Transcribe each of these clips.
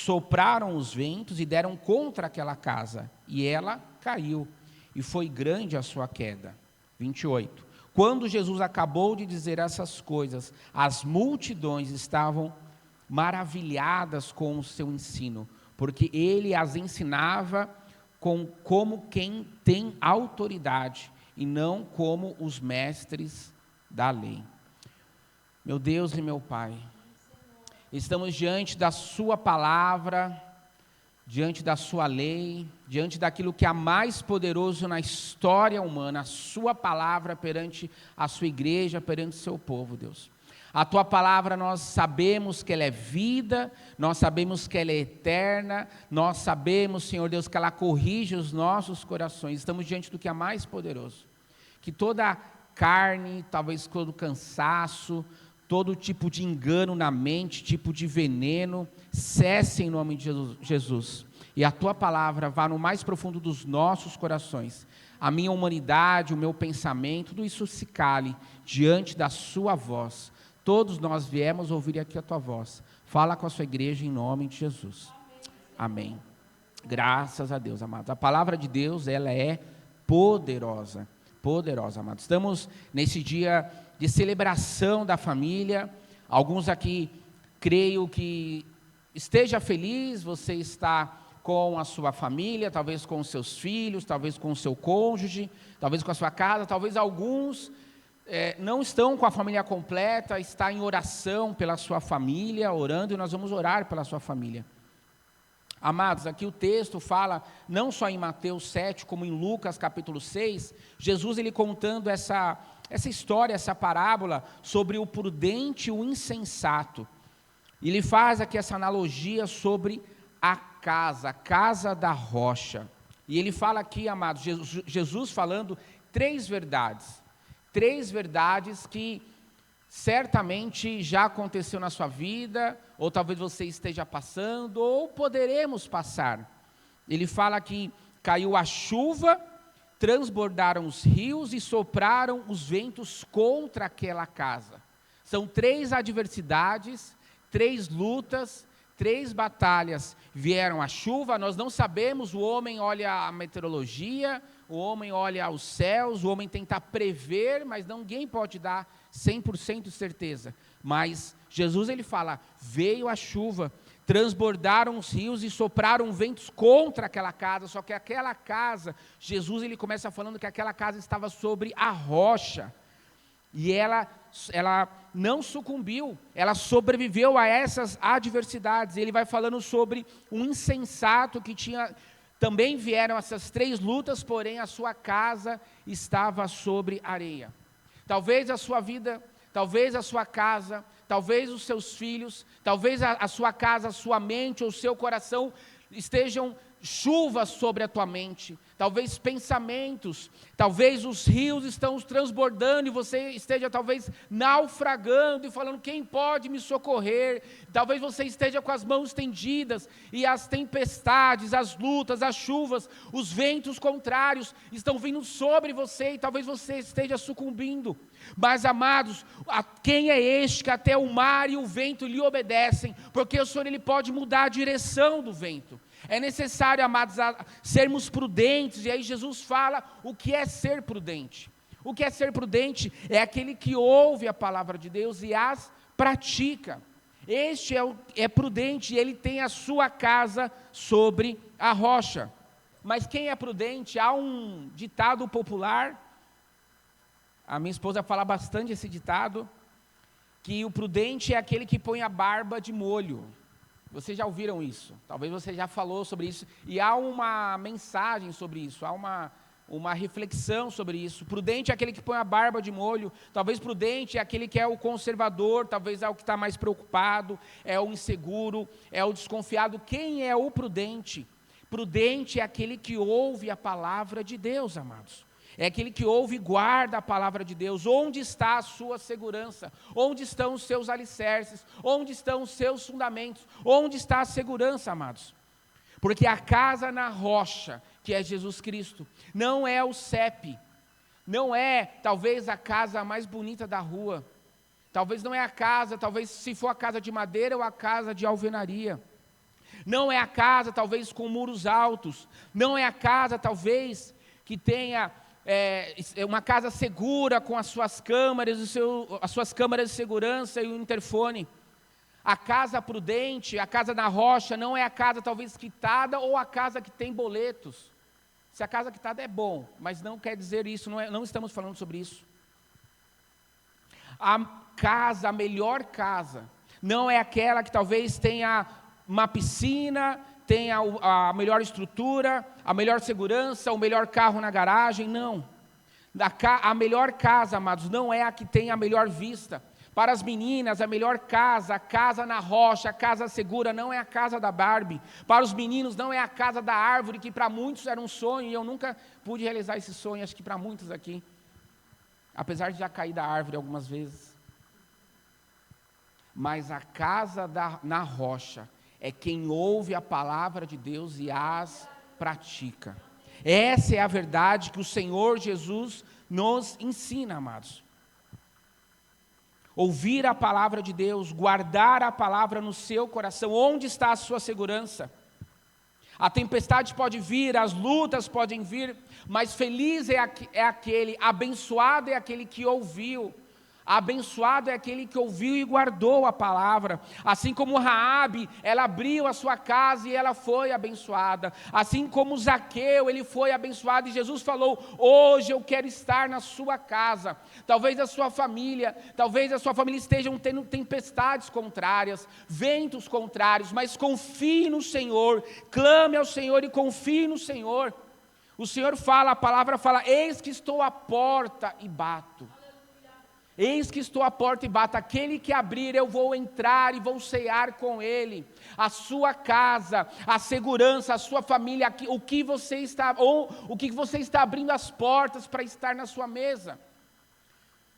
sopraram os ventos e deram contra aquela casa, e ela caiu, e foi grande a sua queda. 28. Quando Jesus acabou de dizer essas coisas, as multidões estavam maravilhadas com o seu ensino, porque ele as ensinava como quem tem autoridade, e não como os mestres da lei. Meu Deus e meu Pai, estamos diante da sua palavra, diante da sua lei, diante daquilo que há mais poderoso na história humana, a sua palavra perante a sua igreja, perante o seu povo, Deus. A tua palavra, nós sabemos que ela é vida, nós sabemos que ela é eterna, nós sabemos, Senhor Deus, que ela corrige os nossos corações. Estamos diante do que há mais poderoso. Que toda carne, talvez todo cansaço, todo tipo de engano na mente, tipo de veneno, cesse em nome de Jesus. E a tua palavra vá no mais profundo dos nossos corações. A minha humanidade, o meu pensamento, tudo isso se cale diante da sua voz. Todos nós viemos ouvir aqui a tua voz. Fala com a sua igreja em nome de Jesus. Amém. Graças a Deus, amados. A palavra de Deus, ela é poderosa. Poderosa, amados. Estamos nesse dia de celebração da família. Alguns aqui, creio que esteja feliz, você está com a sua família, talvez com os seus filhos, talvez com o seu cônjuge, talvez com a sua casa, talvez alguns não estão com a família completa, está em oração pela sua família, orando, e nós vamos orar pela sua família. Amados, aqui o texto fala, não só em Mateus 7, como em Lucas capítulo 6, Jesus ele contando essa história, essa parábola sobre o prudente e o insensato. Ele faz aqui essa analogia sobre a casa da rocha. E ele fala aqui, amados, Jesus falando três verdades que certamente já aconteceu na sua vida, ou talvez você esteja passando, ou poderemos passar. Ele fala que caiu a chuva, transbordaram os rios e sopraram os ventos contra aquela casa. São três adversidades, três lutas, três batalhas. Vieram a chuva, nós não sabemos, o homem olha a meteorologia, o homem olha os céus, o homem tenta prever, mas ninguém pode dar 100% de certeza. Mas Jesus ele fala, veio a chuva, transbordaram os rios e sopraram ventos contra aquela casa, só que aquela casa, Jesus ele começa falando que aquela casa estava sobre a rocha, e ela não sucumbiu, ela sobreviveu a essas adversidades. Ele vai falando sobre um insensato que também vieram essas três lutas, porém a sua casa estava sobre areia. Talvez a sua vida, talvez a sua casa, talvez os seus filhos, talvez a sua casa, a sua mente ou o seu coração estejam chuvas sobre a tua mente, talvez pensamentos, talvez os rios estão transbordando e você esteja talvez naufragando e falando, quem pode me socorrer? Talvez você esteja com as mãos estendidas e as tempestades, as lutas, as chuvas, os ventos contrários estão vindo sobre você e talvez você esteja sucumbindo. Mas amados, quem é este que até o mar e o vento lhe obedecem? Porque o Senhor ele pode mudar a direção do vento. É necessário, amados, sermos prudentes, e aí Jesus fala o que é ser prudente. O que é ser prudente? É aquele que ouve a palavra de Deus e as pratica. Este é prudente, ele tem a sua casa sobre a rocha. Mas quem é prudente? Há um ditado popular, a minha esposa fala bastante esse ditado, que o prudente é aquele que põe a barba de molho. Vocês já ouviram isso? Talvez você já falou sobre isso. E há uma mensagem sobre isso, há uma reflexão sobre isso. Prudente é aquele que põe a barba de molho. Talvez prudente é aquele que é o conservador, talvez é o que está mais preocupado, é o inseguro, é o desconfiado. Quem é o prudente? Prudente é aquele que ouve a palavra de Deus, amados. É aquele que ouve e guarda a palavra de Deus. Onde está a sua segurança? Onde estão os seus alicerces? Onde estão os seus fundamentos? Onde está a segurança, amados? Porque a casa na rocha, que é Jesus Cristo, não é o CEP, não é talvez a casa mais bonita da rua, talvez não é a casa, talvez se for a casa de madeira ou a casa de alvenaria. Não é a casa, talvez, com muros altos. Não é a casa, talvez, que tenha uma casa segura com as suas câmeras, as suas câmeras de segurança e o interfone. A casa prudente, a casa na rocha, não é a casa, talvez, quitada ou a casa que tem boletos. Se a casa quitada é bom, mas não quer dizer isso, não estamos falando sobre isso. A casa, a melhor casa, não é aquela que talvez tenha uma piscina, tenha a melhor estrutura, a melhor segurança, o melhor carro na garagem, não. A melhor casa, amados, não é a que tem a melhor vista. Para as meninas, a melhor casa, a casa na rocha, a casa segura, não é a casa da Barbie. Para os meninos, não é a casa da árvore, que para muitos era um sonho, e eu nunca pude realizar esse sonho, acho que para muitos aqui. Apesar de já cair da árvore algumas vezes. Mas a casa na rocha é quem ouve a palavra de Deus e as pratica. Essa é a verdade que o Senhor Jesus nos ensina, amados. Ouvir a palavra de Deus, guardar a palavra no seu coração. Onde está a sua segurança? A tempestade pode vir, as lutas podem vir, mas feliz é aquele, abençoado é aquele que ouviu. Abençoado é aquele que ouviu e guardou a palavra. Assim como Raabe, ela abriu a sua casa e ela foi abençoada. Assim como Zaqueu, ele foi abençoado e Jesus falou: hoje eu quero estar na sua casa. Talvez a sua família estejam tendo tempestades contrárias, ventos contrários, mas confie no Senhor, clame ao Senhor e confie no Senhor. O Senhor fala, a palavra fala: eis que estou à porta e bato. Eis que estou à porta e bato, aquele que abrir eu vou entrar e vou cear com ele. A sua casa, a segurança, a sua família, o que você está abrindo as portas para estar na sua mesa.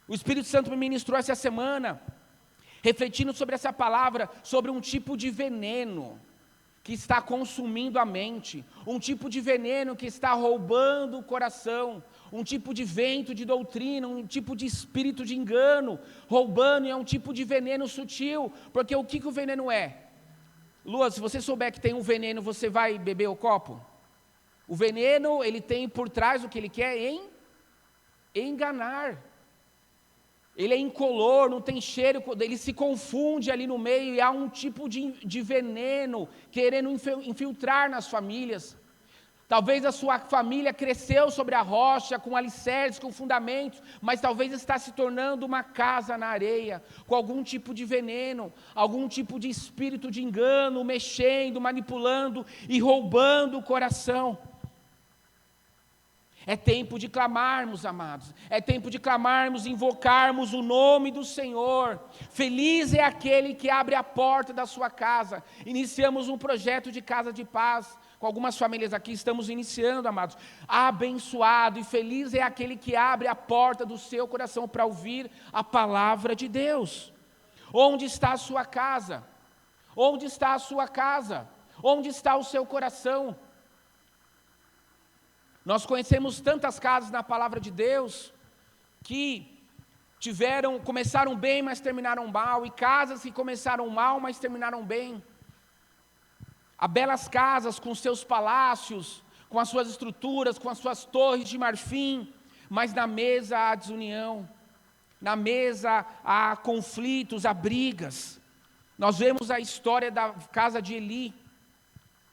O Espírito Santo me ministrou essa semana, refletindo sobre essa palavra, sobre um tipo de veneno que está consumindo a mente, um tipo de veneno que está roubando o coração, um tipo de vento de doutrina, um tipo de espírito de engano, roubando, e é um tipo de veneno sutil, porque o que o veneno é? Lua, se você souber que tem um veneno, você vai beber o copo? O veneno, ele tem por trás o que ele quer enganar. Ele é incolor, não tem cheiro, ele se confunde ali no meio, e há um tipo de veneno querendo infiltrar nas famílias. Talvez a sua família cresceu sobre a rocha, com alicerces, com fundamentos, mas talvez está se tornando uma casa na areia, com algum tipo de veneno, algum tipo de espírito de engano, mexendo, manipulando e roubando o coração. É tempo de clamarmos, amados, é tempo de clamarmos, invocarmos o nome do Senhor. Feliz é aquele que abre a porta da sua casa. Iniciamos um projeto de casa de paz, com algumas famílias aqui, estamos iniciando, amados. Abençoado e feliz é aquele que abre a porta do seu coração para ouvir a palavra de Deus. Onde está a sua casa? Onde está a sua casa? Onde está o seu coração? Nós conhecemos tantas casas na palavra de Deus que começaram bem, mas terminaram mal, e casas que começaram mal, mas terminaram bem. Há belas casas com seus palácios, com as suas estruturas, com as suas torres de marfim, mas na mesa há desunião, na mesa há conflitos, há brigas. Nós vemos a história da casa de Eli,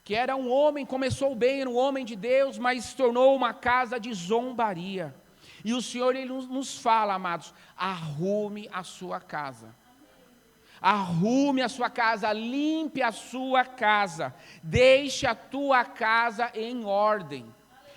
que era um homem, começou bem, era um homem de Deus, mas se tornou uma casa de zombaria. E o Senhor, Ele nos fala, amados, arrume a sua casa. Arrume a sua casa, limpe a sua casa, deixe a tua casa em ordem.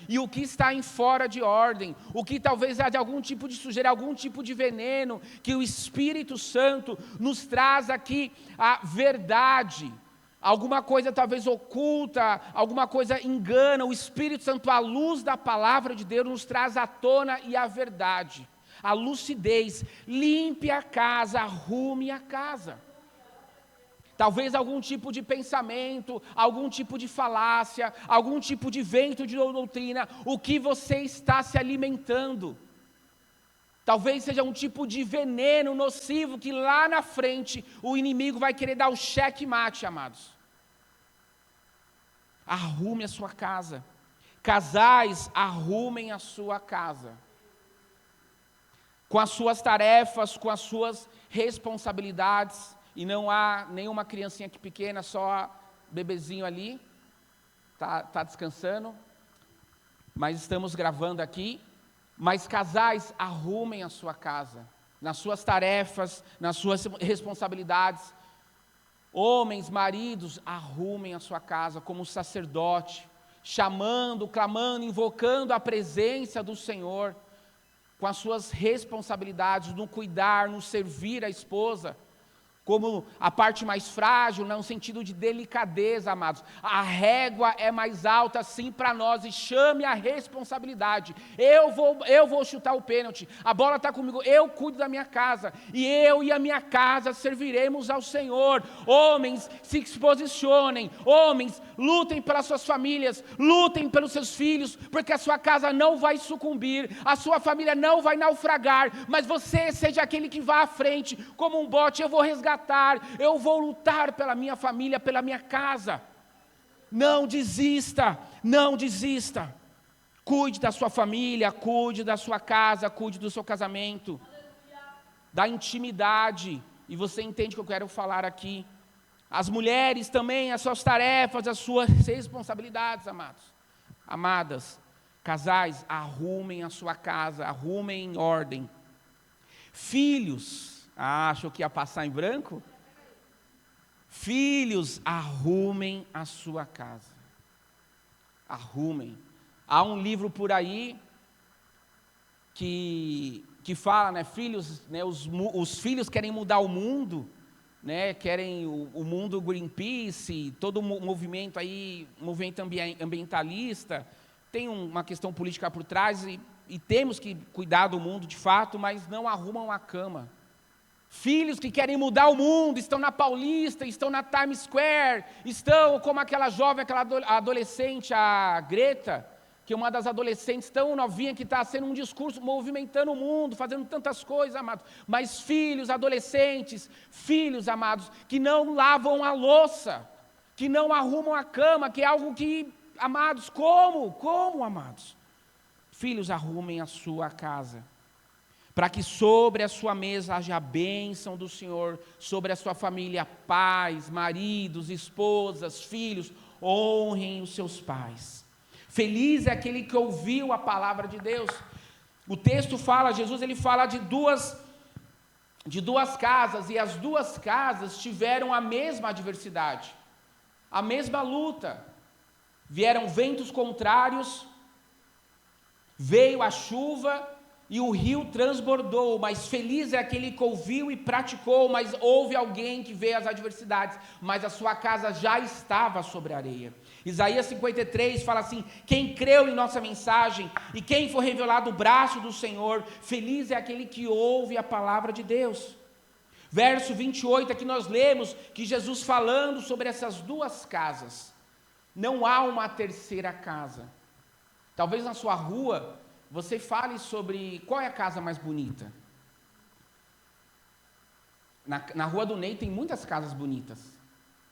E o que está em fora de ordem, o que talvez há de algum tipo de sujeira, algum tipo de veneno, que o Espírito Santo nos traz aqui a verdade. Alguma coisa talvez oculta, alguma coisa engana, o Espírito Santo, à luz da palavra de Deus, nos traz à tona e a verdade, a lucidez. Limpe a casa, arrume a casa. Talvez algum tipo de pensamento, algum tipo de falácia, algum tipo de vento de doutrina, o que você está se alimentando. Talvez seja um tipo de veneno nocivo que lá na frente o inimigo vai querer dar o checkmate, amados. arrume a sua casa. Casais, arrumem a sua casa. Com as suas tarefas, com as suas responsabilidades. E não há nenhuma criancinha aqui pequena, só bebezinho ali. Tá descansando. Mas estamos gravando aqui. Mas casais, arrumem a sua casa. Nas suas tarefas, nas suas responsabilidades. Homens, maridos, arrumem a sua casa como sacerdote, chamando, clamando, invocando a presença do Senhor, com as suas responsabilidades, no cuidar, no servir a esposa, como a parte mais frágil, no sentido de delicadeza, amados. A régua é mais alta, sim, para nós, e chame a responsabilidade. Eu vou chutar o pênalti, a bola está comigo, eu cuido da minha casa, e eu e a minha casa serviremos ao Senhor. Homens, se posicionem, homens, lutem pelas suas famílias, lutem pelos seus filhos, porque a sua casa não vai sucumbir, a sua família não vai naufragar, mas você seja aquele que vá à frente, como um bote. Eu vou resgatar, eu vou lutar pela minha família, pela minha casa. Não desista, não desista. Cuide da sua família, cuide da sua casa, cuide do seu casamento, da intimidade. E você entende o que eu quero falar aqui. As mulheres também, as suas tarefas, as suas responsabilidades, amados. Amadas, casais, arrumem a sua casa, arrumem em ordem. Filhos, achou que ia passar em branco? Filhos, arrumem a sua casa. Arrumem. Há um livro por aí que fala, né, filhos, né, os filhos querem mudar o mundo, né, querem o mundo Greenpeace, todo o movimento aí, movimento ambientalista, tem uma questão política por trás e temos que cuidar do mundo de fato, mas não arrumam a cama. Filhos que querem mudar o mundo, estão na Paulista, estão na Times Square, estão como aquela jovem, aquela adolescente, a Greta, que é uma das adolescentes tão novinha que está sendo um discurso, movimentando o mundo, fazendo tantas coisas, amados. Mas filhos, adolescentes, filhos, amados, que não lavam a louça, que não arrumam a cama, que é algo que, amados, como, amados? Filhos, arrumem a sua casa, para que sobre a sua mesa haja a bênção do Senhor, sobre a sua família, pais, maridos, esposas, filhos, honrem os seus pais. Feliz é aquele que ouviu a palavra de Deus. O texto fala, Jesus ele fala de duas casas, e as duas casas tiveram a mesma adversidade, a mesma luta. Vieram ventos contrários, veio a chuva, e o rio transbordou, mas feliz é aquele que ouviu e praticou. Mas houve alguém que veio as adversidades, mas a sua casa já estava sobre a areia. Isaías 53 fala assim: quem creu em nossa mensagem e quem for revelado o braço do Senhor, feliz é aquele que ouve a palavra de Deus. Verso 28, aqui nós lemos que Jesus falando sobre essas duas casas. Não há uma terceira casa. Talvez na sua rua você fale sobre qual é a casa mais bonita. Na rua do Ney tem muitas casas bonitas.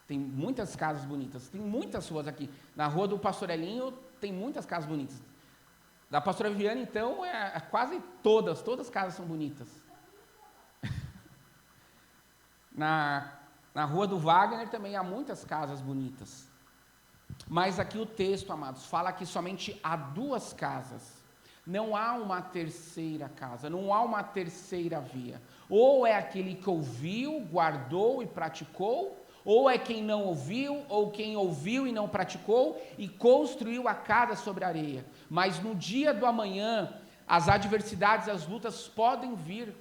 Tem muitas casas bonitas. Tem muitas ruas aqui. Na rua do Pastor Elinho tem muitas casas bonitas. Da Pastora Viviane, então, quase todas as casas são bonitas. Na rua do Wagner também há muitas casas bonitas. Mas aqui o texto, amados, fala que somente há duas casas. Não há uma terceira casa, não há uma terceira via. Ou é aquele que ouviu, guardou e praticou, ou é quem não ouviu, ou quem ouviu e não praticou, e construiu a casa sobre a areia. Mas no dia do amanhã, as adversidades, as lutas podem vir.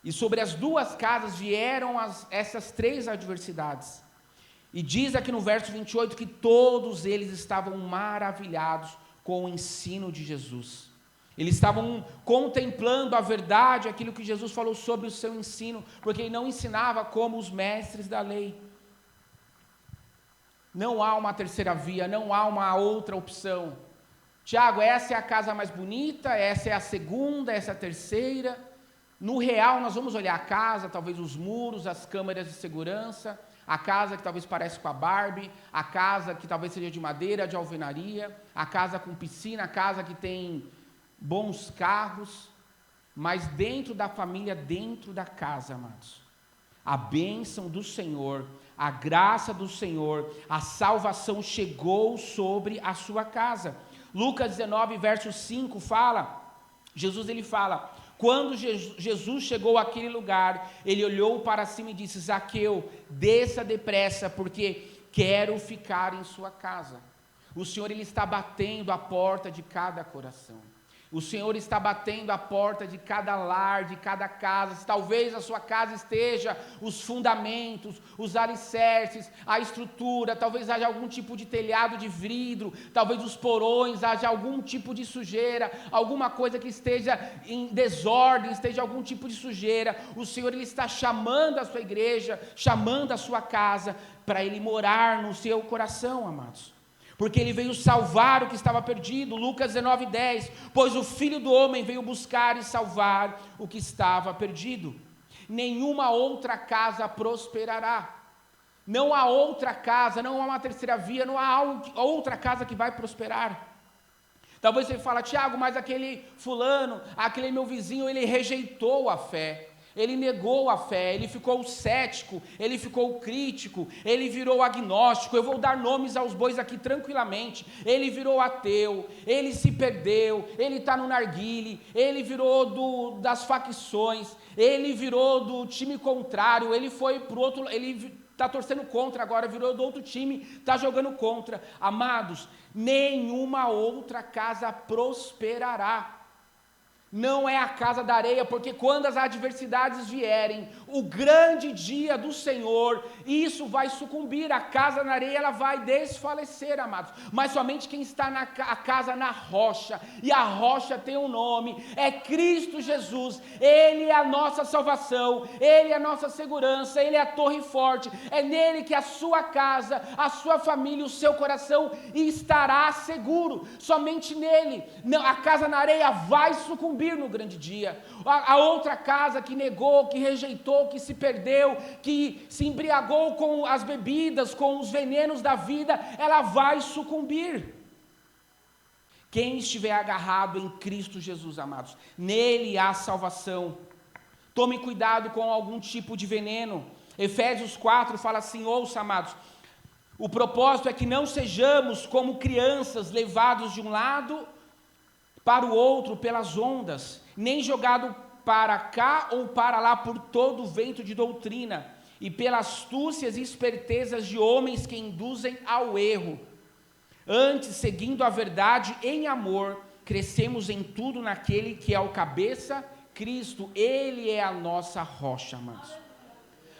E sobre as duas casas vieram essas três adversidades. E diz aqui no verso 28 que todos eles estavam maravilhados com o ensino de Jesus. Eles estavam contemplando a verdade, aquilo que Jesus falou sobre o seu ensino, porque ele não ensinava como os mestres da lei. Não há uma terceira via, não há uma outra opção. Tiago, essa é a casa mais bonita, essa é a segunda, essa é a terceira. No real, nós vamos olhar a casa, talvez os muros, as câmeras de segurança, A casa que talvez pareça com a Barbie, a casa que talvez seja de madeira, de alvenaria, a casa com piscina, a casa que tem bons carros, mas dentro da família, dentro da casa, amados, a bênção do Senhor, a graça do Senhor, a salvação chegou sobre a sua casa. Lucas 19, verso 5 fala, Jesus ele fala, quando Jesus chegou àquele lugar, ele olhou para cima e disse, Zaqueu, desça depressa, porque quero ficar em sua casa. O Senhor ele está batendo a porta de cada coração. O Senhor está batendo a porta de cada lar, de cada casa. Se talvez a sua casa esteja os fundamentos, os alicerces, a estrutura, talvez haja algum tipo de telhado de vidro, talvez os porões, haja algum tipo de sujeira, alguma coisa que esteja em desordem, esteja algum tipo de sujeira. O Senhor ele está chamando a sua igreja, chamando a sua casa, para Ele morar no seu coração, amados. Porque Ele veio salvar o que estava perdido, Lucas 19, 10, pois o Filho do Homem veio buscar e salvar o que estava perdido. Nenhuma outra casa prosperará, não há outra casa, não há uma terceira via, não há outra casa que vai prosperar. Talvez você fale, Tiago, mas aquele fulano, aquele meu vizinho, ele rejeitou a fé. Ele negou a fé, ele ficou cético, ele ficou crítico, ele virou agnóstico. Eu vou dar nomes aos bois aqui tranquilamente. Ele virou ateu, ele se perdeu, ele está no narguile, ele virou das facções, ele virou do time contrário, ele foi para o outro, ele está torcendo contra agora, virou do outro time, está jogando contra. Amados, nenhuma outra casa prosperará. Não é a casa da areia, porque quando as adversidades vierem, o grande dia do Senhor, isso vai sucumbir, a casa na areia ela vai desfalecer, amados, mas somente quem está a casa na rocha, e a rocha tem um nome, é Cristo Jesus. Ele é a nossa salvação, Ele é a nossa segurança, Ele é a torre forte, é nele que a sua casa, a sua família, o seu coração estará seguro, somente nele. Não, a casa na areia vai sucumbir no grande dia. A outra casa que negou, que rejeitou, que se perdeu, que se embriagou com as bebidas, com os venenos da vida, ela vai sucumbir. Quem estiver agarrado em Cristo Jesus, amados, nele há salvação. Tome cuidado com algum tipo de veneno. Efésios 4 fala assim, ouça, amados, o propósito é que não sejamos como crianças levados de um lado para o outro pelas ondas, nem jogado para cá ou para lá por todo o vento de doutrina, e pelas astúcias e espertezas de homens que induzem ao erro. Antes, seguindo a verdade em amor, crescemos em tudo naquele que é o cabeça, Cristo. Ele é a nossa rocha, amados.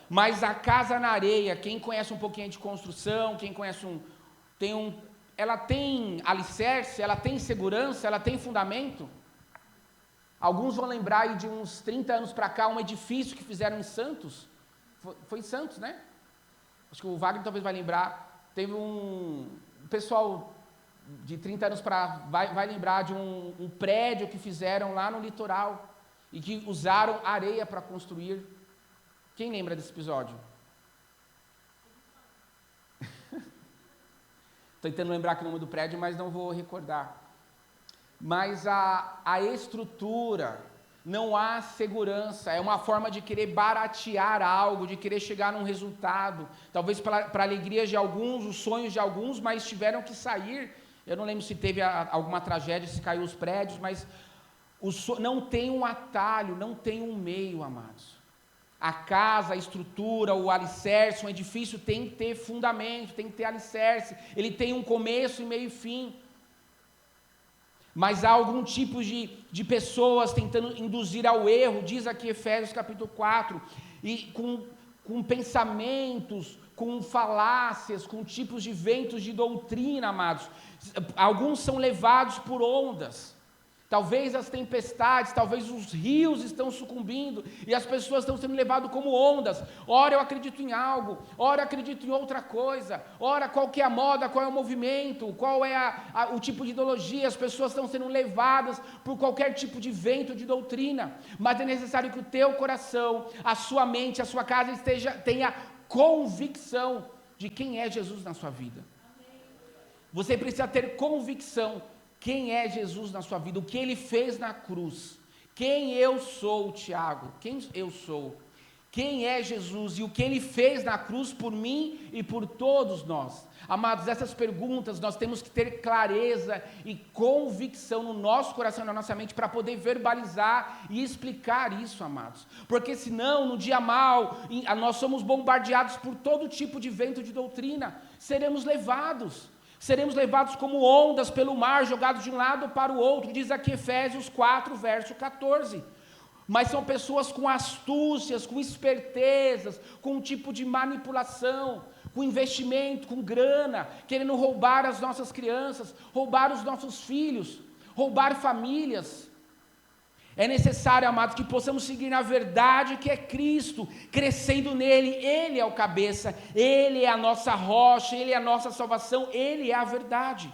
Mas a casa na areia, quem conhece um pouquinho de construção, quem conhece ela tem alicerce, ela tem segurança, ela tem fundamento. Alguns vão lembrar aí de uns 30 anos para cá, um edifício que fizeram em Santos, foi em Santos, né? Acho que o Wagner talvez vai lembrar, teve um pessoal de 30 anos vai lembrar de um prédio que fizeram lá no litoral, e que usaram areia para construir. Quem lembra desse episódio? Estou tentando lembrar aqui o nome do prédio, mas não vou recordar. Mas a estrutura, não há segurança, é uma forma de querer baratear algo, de querer chegar num resultado, talvez para alegria de alguns, os sonhos de alguns, mas tiveram que sair. Eu não lembro se teve alguma tragédia, se caiu os prédios, mas não tem um atalho, não tem um meio, amados. A casa, a estrutura, o alicerce, um edifício tem que ter fundamento, tem que ter alicerce, ele tem um começo, meio e fim. Mas há algum tipo de pessoas tentando induzir ao erro, diz aqui Efésios capítulo 4, e com pensamentos, com falácias, com tipos de ventos de doutrina, amados. Alguns são levados por ondas. Talvez as tempestades, talvez os rios estão sucumbindo e as pessoas estão sendo levadas como ondas. Ora eu acredito em algo, ora eu acredito em outra coisa, ora qual que é a moda, qual é o movimento, qual é o tipo de ideologia. As pessoas estão sendo levadas por qualquer tipo de vento de doutrina, mas é necessário que o teu coração, a sua mente, a sua casa tenha convicção de quem é Jesus na sua vida. Você precisa ter convicção quem é Jesus na sua vida, o que ele fez na cruz. Quem eu sou, Tiago? Quem eu sou? Quem é Jesus e o que ele fez na cruz por mim e por todos nós? Amados, essas perguntas nós temos que ter clareza e convicção no nosso coração e na nossa mente para poder verbalizar e explicar isso, amados. Porque senão, no dia mau, nós somos bombardeados por todo tipo de vento de doutrina, seremos levados como ondas pelo mar, jogados de um lado para o outro, diz aqui Efésios 4, verso 14. Mas são pessoas com astúcias, com espertezas, com um tipo de manipulação, com investimento, com grana, querendo roubar as nossas crianças, roubar os nossos filhos, roubar famílias. É necessário, amados, que possamos seguir na verdade que é Cristo, crescendo nele. Ele é o cabeça, ele é a nossa rocha, ele é a nossa salvação, ele é a verdade.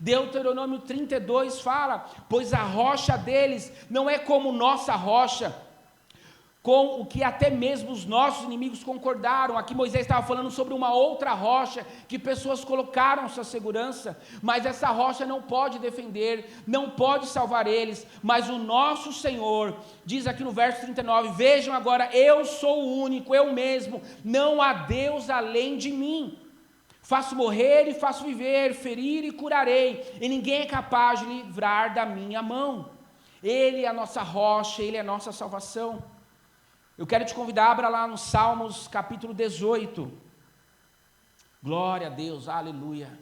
Deuteronômio 32 fala, pois a rocha deles não é como nossa rocha, com o que até mesmo os nossos inimigos concordaram. Aqui Moisés estava falando sobre uma outra rocha, que pessoas colocaram sua segurança, mas essa rocha não pode defender, não pode salvar eles, mas o nosso Senhor, diz aqui no verso 39, vejam agora, eu sou o único, eu mesmo, não há Deus além de mim. Faço morrer e faço viver, ferir e curarei, e ninguém é capaz de livrar da minha mão. Ele é a nossa rocha, ele é a nossa salvação. Eu quero te convidar, abra lá no Salmos capítulo 18. Glória a Deus, aleluia.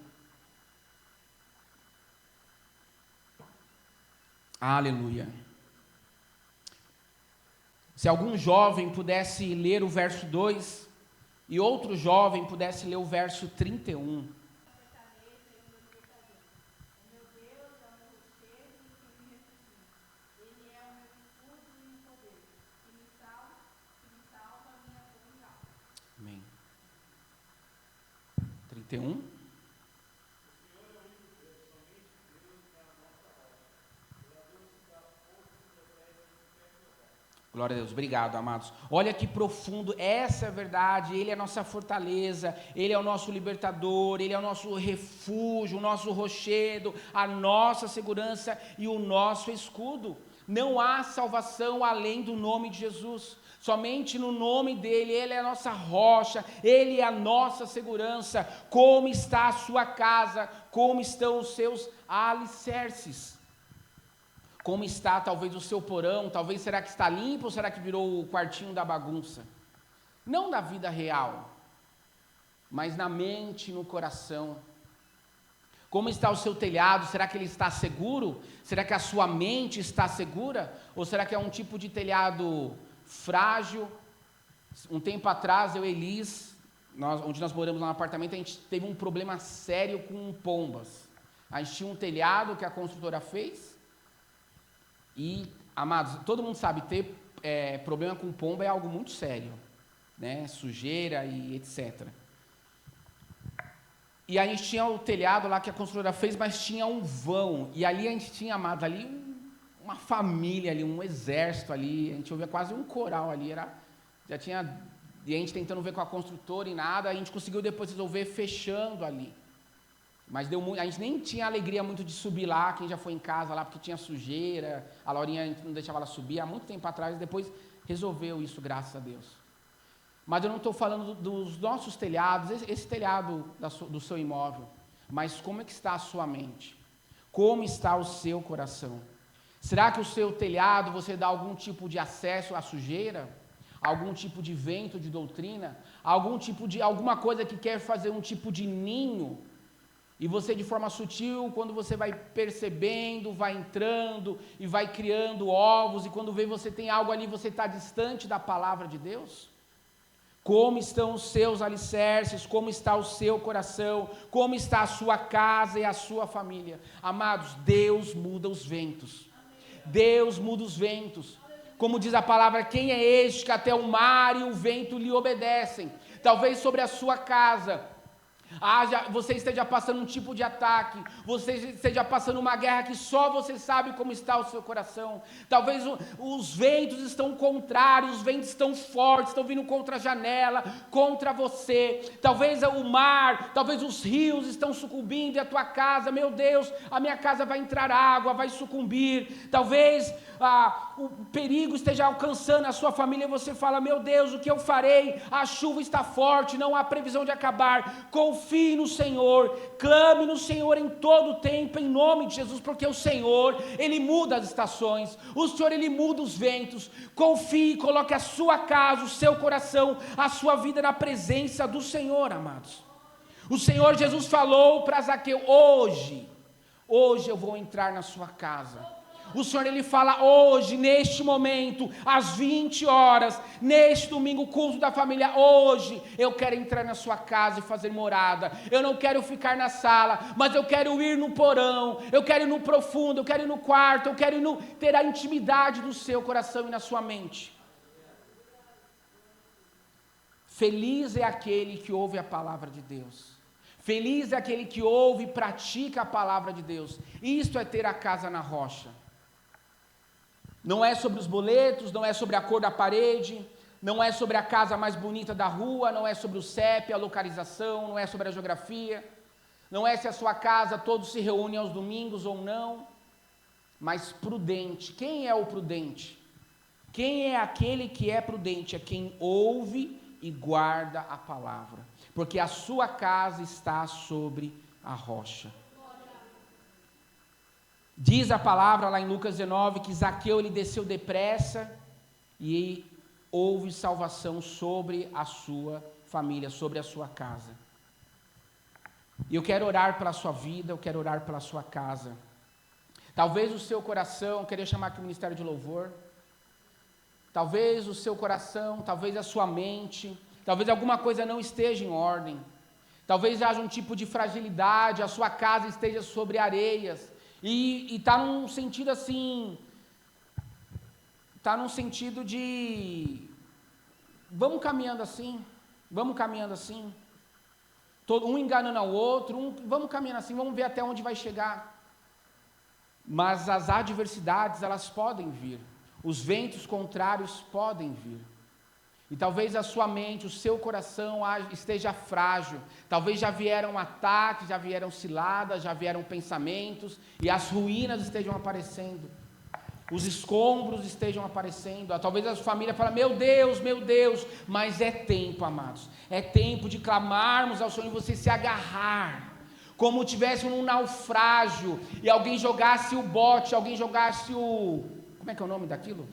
Aleluia. Se algum jovem pudesse ler o verso 2... e outro jovem pudesse ler o verso 31. Amém. 31. Glória a Deus, obrigado, amados. Olha que profundo, essa é a verdade, ele é a nossa fortaleza, ele é o nosso libertador, ele é o nosso refúgio, o nosso rochedo, a nossa segurança e o nosso escudo. Não há salvação além do nome de Jesus, somente no nome dele, ele é a nossa rocha, ele é a nossa segurança. Como está a sua casa, como estão os seus alicerces? Como está talvez o seu porão, talvez será que está limpo ou será que virou o quartinho da bagunça? Não na vida real, mas na mente e no coração. Como está o seu telhado? Será que ele está seguro? Será que a sua mente está segura? Ou será que é um tipo de telhado frágil? Um tempo atrás, eu e Elis, onde nós moramos lá no apartamento, a gente teve um problema sério com pombas. A gente tinha um telhado que a construtora fez. E, amados, todo mundo sabe, ter problema com pomba é algo muito sério, né? Sujeira e etc. E a gente tinha o telhado lá que a construtora fez, mas tinha um vão. E ali a gente tinha, amados, ali uma família ali, um exército ali. A gente ouvia quase um coral ali. Já tinha, e a gente tentando ver com a construtora e nada. A gente conseguiu depois resolver fechando ali. Mas a gente nem tinha alegria muito de subir lá, quem já foi em casa lá, porque tinha sujeira, a Laurinha a gente não deixava ela subir, há muito tempo atrás, depois resolveu isso, graças a Deus. Mas eu não estou falando dos nossos telhados, esse telhado do seu imóvel, mas como é que está a sua mente? Como está o seu coração? Será que o seu telhado você dá algum tipo de acesso à sujeira? Algum tipo de vento de doutrina? Alguma coisa que quer fazer um tipo de ninho? E você, de forma sutil, quando você vai percebendo, vai entrando e vai criando ovos, e quando vê você tem algo ali, você está distante da palavra de Deus? Como estão os seus alicerces? Como está o seu coração? Como está a sua casa e a sua família? Amados, Deus muda os ventos. Deus muda os ventos. Como diz a palavra, quem é este que até o mar e o vento lhe obedecem? Talvez sobre a sua casa Você esteja passando um tipo de ataque, você esteja passando uma guerra que só você sabe como está o seu coração. Talvez os ventos estão contrários, os ventos estão fortes, estão vindo contra a janela, contra você. Talvez o mar, talvez os rios estão sucumbindo e a tua casa, meu Deus, a minha casa vai entrar água, vai sucumbir. Talvez o perigo esteja alcançando a sua família e você fala, meu Deus, o que eu farei? A chuva está forte, não há previsão de acabar. Confie no Senhor, clame no Senhor em todo o tempo, em nome de Jesus, porque o Senhor, Ele muda as estações, o Senhor, Ele muda os ventos. Confie, coloque a sua casa, o seu coração, a sua vida na presença do Senhor, amados. O Senhor Jesus falou para Zaqueu, hoje eu vou entrar na sua casa. O Senhor, Ele fala hoje, neste momento, às 20 horas, neste domingo, culto da família, hoje, eu quero entrar na sua casa e fazer morada. Eu não quero ficar na sala, mas eu quero ir no porão, eu quero ir no profundo, eu quero ir no quarto, eu quero ir ter a intimidade do seu coração e na sua mente. Feliz é aquele que ouve a palavra de Deus. Feliz é aquele que ouve e pratica a palavra de Deus. Isto é ter a casa na rocha. Não é sobre os boletos, não é sobre a cor da parede, não é sobre a casa mais bonita da rua, não é sobre o CEP, a localização, não é sobre a geografia, não é se a sua casa todos se reúnem aos domingos ou não, mas prudente. Quem é o prudente? Quem é aquele que é prudente? É quem ouve e guarda a palavra, porque a sua casa está sobre a rocha. Diz a palavra lá em Lucas 19 que Zaqueu, ele desceu depressa e houve salvação sobre a sua família, sobre a sua casa. E eu quero orar pela sua vida, eu quero orar pela sua casa. Talvez o seu coração, queria chamar aqui o Ministério de Louvor, talvez o seu coração, talvez a sua mente, talvez alguma coisa não esteja em ordem, talvez haja um tipo de fragilidade, a sua casa esteja sobre areias, e está num sentido assim, está num sentido de, vamos caminhando assim, um enganando ao outro, vamos caminhando assim, vamos ver até onde vai chegar. Mas as adversidades, elas podem vir, os ventos contrários podem vir. E talvez a sua mente, o seu coração esteja frágil, talvez já vieram ataques, já vieram ciladas, já vieram pensamentos, e as ruínas estejam aparecendo, os escombros estejam aparecendo, talvez a sua família fale, meu Deus, mas é tempo, amados, é tempo de clamarmos ao Senhor e você se agarrar, como tivesse um naufrágio, e alguém jogasse o bote, alguém jogasse como é que é o nome daquilo?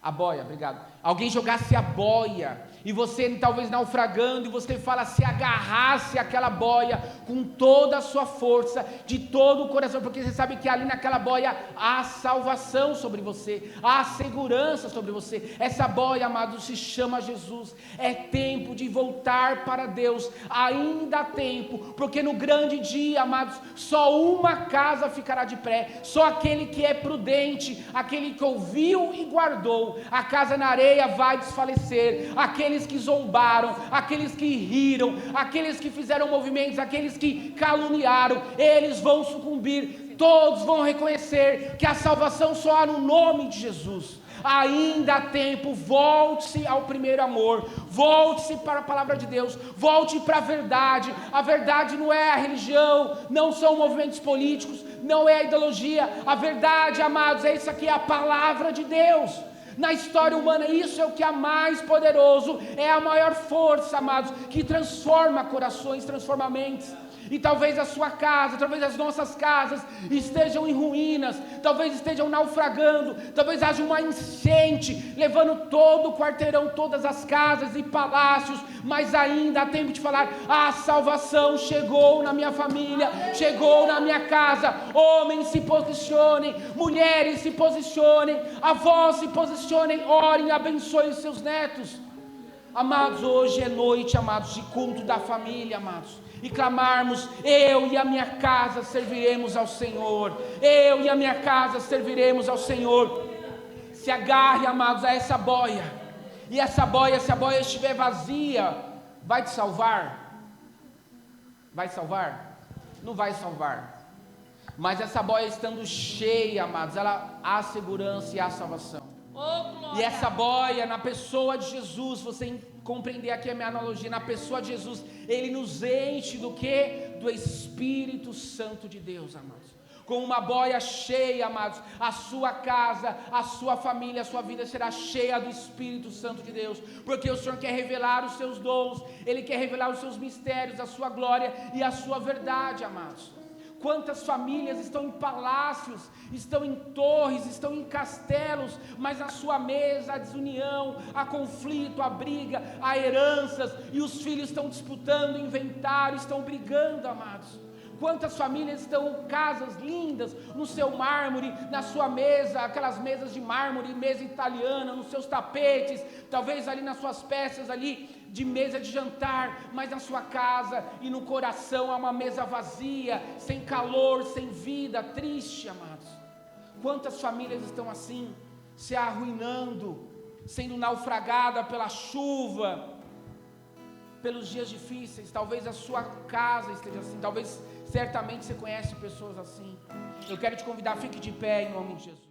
A boia, obrigado. Alguém jogasse a boia, e você talvez naufragando, e você fala, se agarrasse àquela boia com toda a sua força, de todo o coração, porque você sabe que ali naquela boia há salvação sobre você, há segurança sobre você. Essa boia, amados, se chama Jesus. É tempo de voltar para Deus, ainda há tempo, porque no grande dia, amados, só uma casa ficará de pé, só aquele que é prudente, aquele que ouviu e guardou. A casa na areia vai desfalecer, aqueles que zombaram, aqueles que riram, aqueles que fizeram movimentos, aqueles que caluniaram, eles vão sucumbir, todos vão reconhecer que a salvação só há no nome de Jesus. Ainda há tempo, volte-se ao primeiro amor, volte-se para a palavra de Deus, volte para a verdade não é a religião, não são movimentos políticos, não é a ideologia, a verdade, amados, é isso aqui, é a palavra de Deus. Na história humana, isso é o que é mais poderoso, é a maior força, amados, que transforma corações, transforma mentes. E talvez a sua casa, talvez as nossas casas estejam em ruínas, talvez estejam naufragando, talvez haja uma enchente, levando todo o quarteirão, todas as casas e palácios, mas ainda há tempo de falar, a salvação chegou na minha família, chegou na minha casa. Homens se posicionem, mulheres se posicionem, avós se posicionem, orem, abençoem os seus netos. Amados, hoje é noite, amados, de culto da família, amados, e clamarmos, eu e a minha casa serviremos ao Senhor, eu e a minha casa serviremos ao Senhor. Se agarre, amados, a essa boia, e essa boia, se a boia estiver vazia, vai te salvar? vai salvar? Não vai salvar. Mas essa boia estando cheia, amados, ela há segurança e há salvação. E essa boia, na pessoa de Jesus, você compreender aqui a minha analogia, na pessoa de Jesus, Ele nos enche do quê? Do Espírito Santo de Deus, amados. Com uma boia cheia, amados, a sua casa, a sua família, a sua vida será cheia do Espírito Santo de Deus, porque o Senhor quer revelar os seus dons, Ele quer revelar os seus mistérios, a sua glória e a sua verdade, amados. Quantas famílias estão em palácios, estão em torres, estão em castelos, mas na sua mesa há desunião, há conflito, há briga, há heranças, e os filhos estão disputando inventário, estão brigando, amados. Quantas famílias estão em casas lindas, no seu mármore, na sua mesa, aquelas mesas de mármore, mesa italiana, nos seus tapetes, talvez ali nas suas peças ali de mesa de jantar, mas na sua casa e no coração há uma mesa vazia, sem calor, sem vida, triste, amados. Quantas famílias estão assim, se arruinando, sendo naufragada pela chuva, pelos dias difíceis. Talvez a sua casa esteja assim, talvez certamente você conhece pessoas assim. Eu quero te convidar, fique de pé em nome de Jesus.